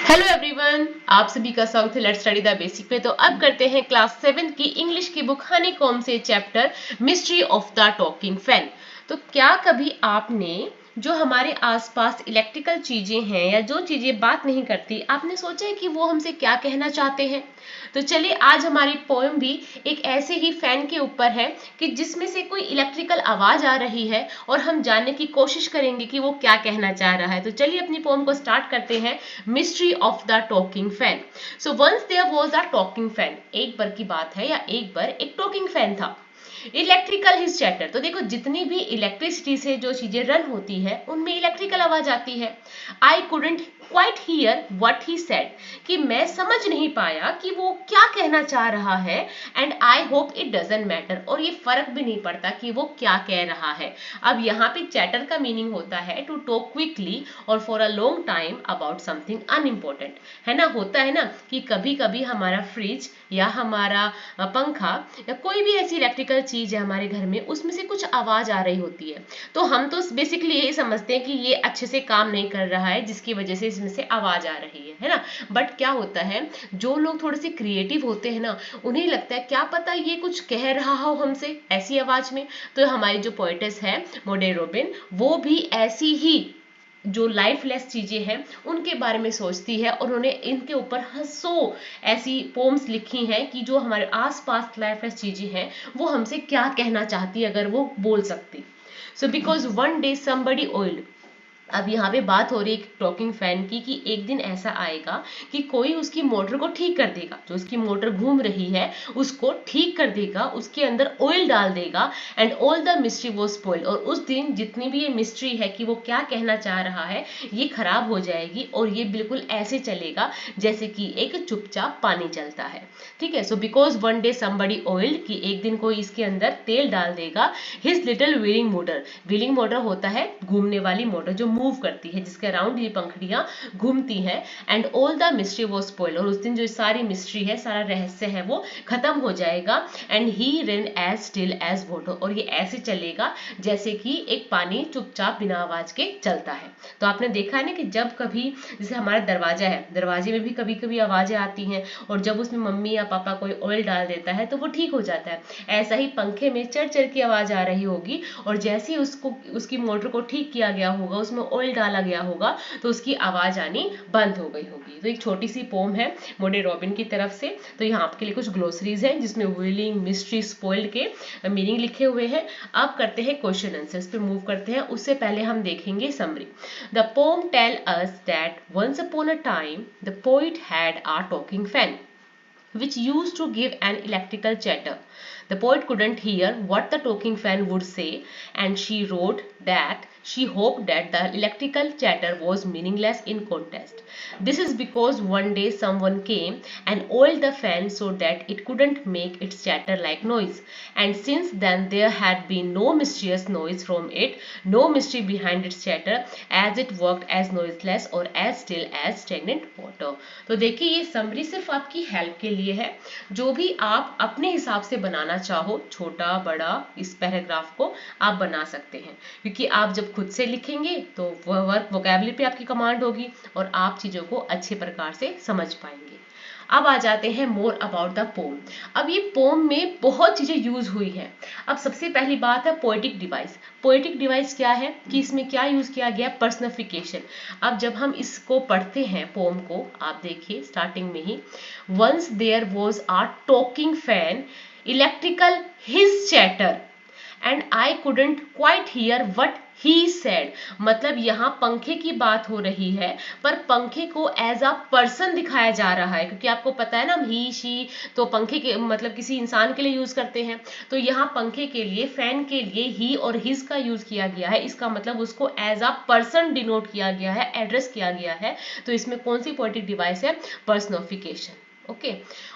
Hello everyone, आप सभी का स्वागत है लेट्स स्टडी द बेसिक पे। तो अब करते हैं क्लास 7 की इंग्लिश की बुक हनीकॉम्ब से chapter mystery of the talking fan. तो क्या कभी आपने जो हमारे आसपास इलेक्ट्रिकल चीजें हैं या जो चीजें बात नहीं करती, आपने सोचा है कि वो हमसे क्या कहना चाहते हैं? तो चलिए आज हमारी पोएम भी एक ऐसे ही फैन के ऊपर है कि जिसमें से कोई इलेक्ट्रिकल आवाज आ रही है और हम जानने की कोशिश करेंगे कि वो क्या कहना चाह रहा है। तो चलिए अपनी पोएम को स्टार्ट करते हैं, mystery of the talking fan. So once there was a talking fan. एक बार की बात है या एक बार एक टॉकिंग फैन था। Electrical his chatter. तो देखो जितनी भी इलेक्ट्रिसिटी से जो चीजें रन होती है उनमें इलेक्ट्रिकल आवाज आती है। आई couldn't quite hear what he said, कि मैं समझ नहीं पाया कि वो क्या कहना चाह रहा है। And I hope it doesn't matter, और ये फर्क भी नहीं पड़ता कि वो क्या कह रहा है। अब यहाँ पे चैटर का मीनिंग होता है टू टॉक क्विकली और for a long time about something unimportant. है ना, होता है ना कि कभी कभी हमारा फ्रिज या हमारा पंखा या कोई भी ऐसी इलेक्ट्रिकल चीज है हमारे घर में, उसमें से कुछ आवाज आ रही होती है, तो हम तो बेसिकली यही समझते हैं कि ये अच्छे से काम नहीं कर रहा है जिसकी वजह से इसमें से आवाज आ रही है ना। बट क्या होता है, जो लोग थोड़े से क्रिएटिव होते हैं ना, उन्हें लगता है क्या पता ये कुछ कह रहा हो हमसे ऐसी आवाज में। तो हमारी जो पोएटेस है मोडे रॉबिन, वो भी ऐसी ही जो लाइफलेस चीजें हैं उनके बारे में सोचती है, और उन्होंने इनके ऊपर हंसो ऐसी पोम्स लिखी हैं कि जो हमारे आसपास लाइफलेस चीजें हैं वो हमसे क्या कहना चाहती है अगर वो बोल सकती। So because one day somebody oiled. अब यहाँ पे बात हो रही है टॉकिंग फैन की कि एक दिन ऐसा आएगा कि कोई उसकी मोटर को ठीक कर देगा, जो उसकी मोटर घूम रही है उसको ठीक कर देगा, उसके अंदर ऑयल डाल देगा। एंड ऑल द मिस्ट्री वो स्पॉइल, और उस दिन जितनी भी ये मिस्ट्री है कि वो क्या कहना चाह रहा है ये खराब हो जाएगी, और ये बिल्कुल ऐसे चलेगा जैसे कि एक चुपचाप पानी चलता है। ठीक है। सो because one day somebody oil, कि एक दिन कोई इसके अंदर तेल डाल देगा। His little wheeling motor, wheeling motor होता है घूमने वाली मोटर जो मूव करती है, जिसके अराउंड ये पंखड़ियां घूमती हैं। एंड ऑल द मिस्ट्री वो स्पॉइल, और उस दिन जो सारी मिस्ट्री है, सारा रहस्य है, वो खत्म हो जाएगा। And he ran as still as water, और ये ऐसे चलेगा जैसे कि एक पानी चुपचाप बिना आवाज के चलता है। तो आपने देखा है ना कि जब कभी जैसे हमारा दरवाजा है, दरवाजे में भी कभी कभी आवाजें आती हैं, और जब उसमें मम्मी या पापा कोई ऑयल डाल देता है तो वो ठीक हो जाता है। ऐसा ही पंखे में चढ़ चढ़ की आवाज आ रही होगी, और जैसे ही उसको उसकी मोटर को ठीक किया गया होगा, उसमें ऑयल डाला गया होगा, तो उसकी आवाज आनी बंद हो गई होगी। तो एक छोटी सी पोम है मोडे रॉबिन की तरफ से। तो यहाँ आपके लिए कुछ ग्लोसरीज हैं जिसमें व्हीलिंग, मिस्ट्री, स्पॉइल्ड के मीनिंग लिखे हुए हैं। अब करते हैं क्वेश्चन आंसर्स पे मूव करते हैं, उससे पहले हम देखेंगे summary. The poem tell us that once upon a time the poet had a talking fan which used to give an electrical chatter. The poet couldn't hear what the talking fan would say, and she wrote that she hoped that the electrical chatter was meaningless in contest. This is because one day someone came and oiled the fan so that it couldn't make its chatter like noise. And since then there had been no mysterious noise from it, no mystery behind its chatter, as it worked as noiseless or as still as stagnant water. तो देखिए ये summary सिर्फ आपकी help के लिए है। जो भी आप अपने हिसाब से बनाना चाहो, छोटा बड़ा, इस पैराग्राफ को आप बना सकते हैं, क्योंकि आप जब खुद से लिखेंगे तो वह वर्क वोकैबुलरी पे आपकी कमांड होगी और आप चीजों को अच्छे प्रकार से समझ पाएंगे। अब आ जाते हैं मोर अबाउट द पोम। अब ये पोम में बहुत चीजें यूज हुई हैं। अब सबसे पहली बात है पोएटिक डिवाइस। पोएटिक डिवाइस क्या है कि इसमें क्या यूज किया गया, पर्सनिफिकेशन। अब जब हम इसको पढ़ते हैं पोम को, आप देखिए स्टार्टिंग में ही, once there was a talking fan electrical his chatter and I couldn't quite hear what he said. मतलब यहाँ पंखे की बात हो रही है, पर पंखे को एज अ पर्सन दिखाया जा रहा है, क्योंकि आपको पता है ना ही शी तो पंखे के मतलब किसी इंसान के लिए यूज करते हैं। तो यहाँ पंखे के लिए, फैन के लिए ही और हिज का यूज किया गया है। इसका मतलब उसको एज अ पर्सन डिनोट किया गया है, एड्रेस किया गया है। तो इसमें कौन सी पोएटिक डिवाइस है, पर्सनिफिकेशन। ओके।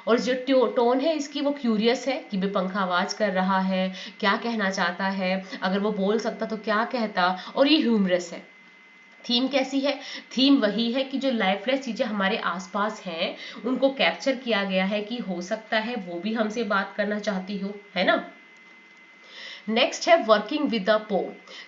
और जो टोन है इसकी, वो क्यूरियस है कि पंखा आवाज कर रहा है, क्या कहना चाहता है, अगर वो बोल सकता तो क्या कहता, और ये ह्यूमरस है। थीम कैसी है, थीम वही है कि जो लाइफलेस चीजें हमारे आसपास हैं उनको कैप्चर किया गया है कि हो सकता है वो भी हमसे बात करना चाहती हो, है ना। नेक्स्ट है working with the power.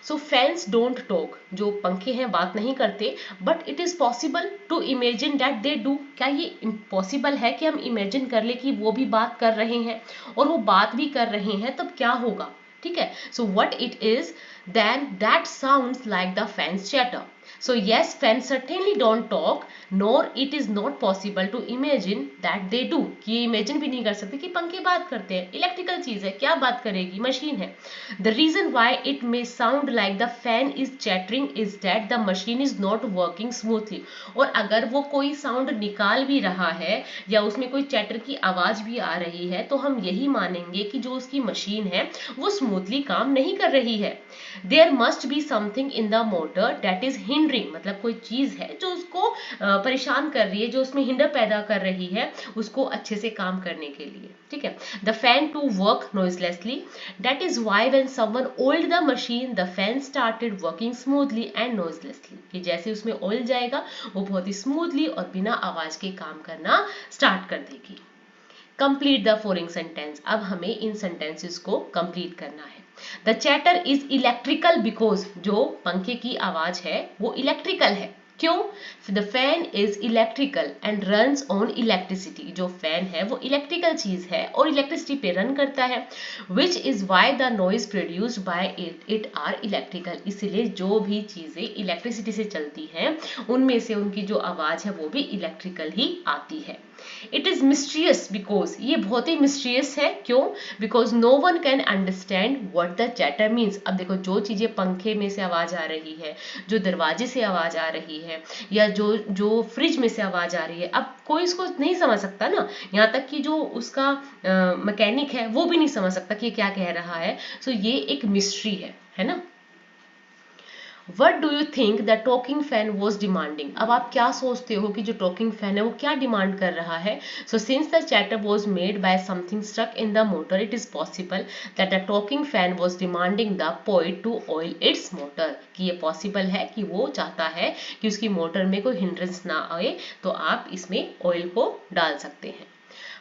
So fans don't talk. जो पंखे हैं बात नहीं करते, but it is possible to imagine that they do. क्या ये इम्पॉसिबल है कि हम इमेजिन कर ले कि वो भी बात कर रहे हैं, और वो बात भी कर रहे हैं, तब क्या होगा. ठीक है. So what it is, then that sounds like the fans chatter. So yes, fans certainly don't talk, nor it is not possible to imagine that they do. कि ये imagine भी नहीं कर सकते कि पंखे बात करते हैं. इलेक्ट्रिकल चीज है, क्या बात करेगी, मशीन है. The reason why it may sound like the fan is chattering is that the machine is not working smoothly. और अगर वो कोई साउंड निकाल भी रहा है या उसमें कोई चैटर की आवाज भी आ रही है, तो हम यही मानेंगे कि जो उसकी मशीन है वो स्मूथली काम नहीं कर रही है. There must be something in the motor that is hindering. मतलब कोई चीज है जो उसको परेशान कर रही है, जो उसमें हिंडर पैदा कर रही है उसको अच्छे से काम करने के लिए. ठीक है. The fan to work noiselessly. That is why when someone oiled the machine, the fan started working smoothly and noiselessly. कि जैसे उसमें ऑयल जाएगा वो बहुत ही स्मूथली और बिना आवाज के काम करना स्टार्ट कर देगी. Complete the following sentence. अब हमें इन सेंटेंसेस को कंप्लीट करना है. The chatter is electrical because, जो पंखे की आवाज है वो इलेक्ट्रिकल है. क्यों? The fan is electrical and runs on electricity. जो फैन है वो इलेक्ट्रिकल चीज है और इलेक्ट्रिसिटी पे रन करता है. Which is why the noise produced by it are electrical. इसलिए जो भी चीजें इलेक्ट्रिसिटी से चलती हैं उनमें से उनकी जो आवाज है वो भी इलेक्ट्रिकल ही आती है. इट इज मिस्टीरियस बिकॉज, ये बहुत ही मिस्टीरियस है. क्यों? Because no one can understand what the chatter means. अब देखो, जो चीजें पंखे में से आवाज आ रही है, जो दरवाजे से आवाज आ रही है, या जो फ्रिज में से आवाज आ रही है, अब कोई इसको नहीं समझ सकता ना. यहाँ तक कि जो उसका मैकेनिक है वो भी नहीं समझ सकता कि क्या कह रहा है. सो ये एक मिस्ट्री है ना. What do you think the talking fan was demanding? अब आप क्या सोचते हो कि जो talking fan है वो क्या डिमांड कर रहा है. So since the chatter was made by something stuck in the motor, it is possible that the talking fan was demanding the poet to oil its motor. कि ये possible है कि वो चाहता है कि उसकी मोटर में कोई hindrance ना आए, तो आप इसमें ऑयल को डाल सकते हैं.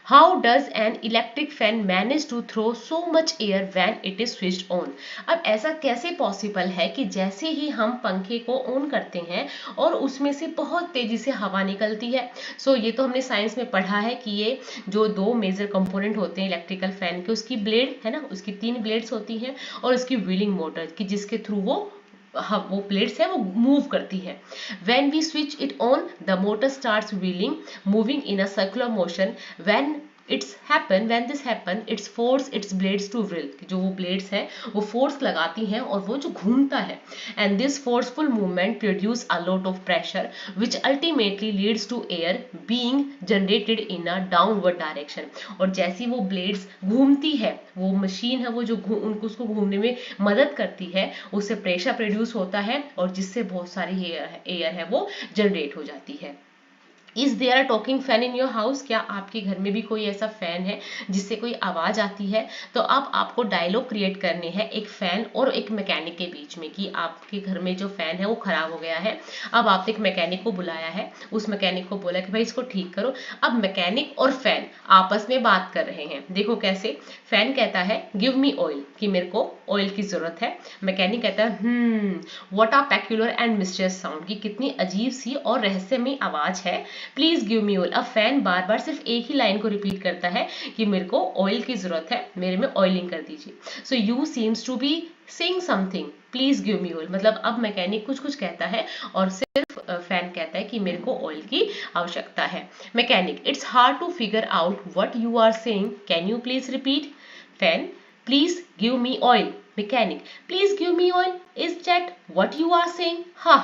How does an electric fan manage to throw so much air when it is switched on? अब ऐसा कैसे पॉसिबल है कि जैसे ही हम पंखे को ऑन करते हैं और उसमें से बहुत तेजी से हवा निकलती है. सो ये तो हमने साइंस में पढ़ा है कि ये जो दो मेजर कंपोनेंट होते हैं इलेक्ट्रिकल फैन के, उसकी ब्लेड है ना, उसकी 3 ब्लेड्स होती हैं और उसकी व्हीलिंग मोटर की जिसके थ्रू वो प्लेट्स है वो मूव करती है. When we switch it on, the motor starts wheeling, moving in a circular motion. When this happen, it's force its blades to whirl. जो वो blades हैं वो force लगाती हैं और वो जो घूमता है. And this forceful movement produce a lot of pressure, which ultimately leads to air being generated in a downward direction. और जैसी वो blades घूमती है, वो मशीन है वो जो उनको उसको घूमने में मदद करती है, उससे प्रेशर प्रोड्यूस होता है और जिससे बहुत सारी एयर है वो जनरेट हो जाती है. Is there a talking fan in your house? क्या आपके घर में भी कोई ऐसा फैन है जिससे कोई आवाज आती है? तो अब आपको डायलॉग क्रिएट करने हैं एक फैन और एक मैकेनिक के बीच में कि आपके घर में जो फैन है वो खराब हो गया है. अब आपने एक मैकेनिक को बुलाया है, उस मैकेनिक को बोला कि भाई इसको ठीक करो. अब मैकेनिक और फैन आपस में बात कर रहे हैं. देखो कैसे. फैन कहता है गिव मी ऑयल, कि मेरे को ऑयल की जरूरत है. मैकेनिक कहता है what a peculiar and mysterious sound, कि कितनी अजीब सी और रहस्यमयी आवाज है. Please give me oil. अब फैन बार बार सिर्फ एक ही लाइन को रिपीट करता है कि मेरे को ऑयल की जरूरत है, मेरे में ऑयलिंग कर दीजिए. So you seems to be saying something, please give me oil. मतलब अब मैकेनिक कुछ कहता है और सिर्फ फैन कहता है कि मेरे को ऑयल की आवश्यकता है. Mechanic it's hard to figure out what you are saying, can you please repeat. Fan please give me oil. Mechanic, please give me oil. Is that what you are saying? Ha!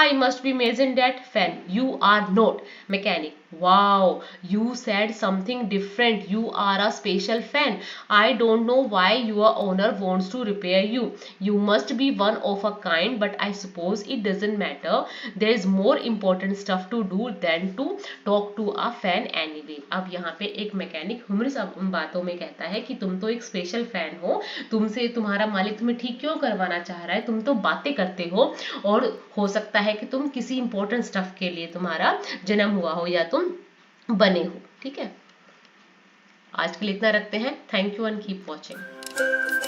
I must be amazing that. Fan, you are not. Mechanic, wow, you said something different. You are a special fan. I don't know why your owner wants to repair you. You must be one of a kind, but I suppose it doesn't matter. There is more important stuff to do than to talk to a fan anyway. अब यहाँ पे एक mechanic humerus बातों में कहता है कि तुम तो एक स्पेशल फैन हो, तुमसे तुम्हारा मालिक तुम्हें ठीक क्यों करवाना चाह रहा है, तुम तो बातें करते हो और हो सकता है कि तुम किसी इंपॉर्टेंट स्टफ के लिए तुम्हारा जन्म हुआ हो या तुम बने हो. ठीक है, आज के लिए इतना रखते हैं. Thank you and keep watching.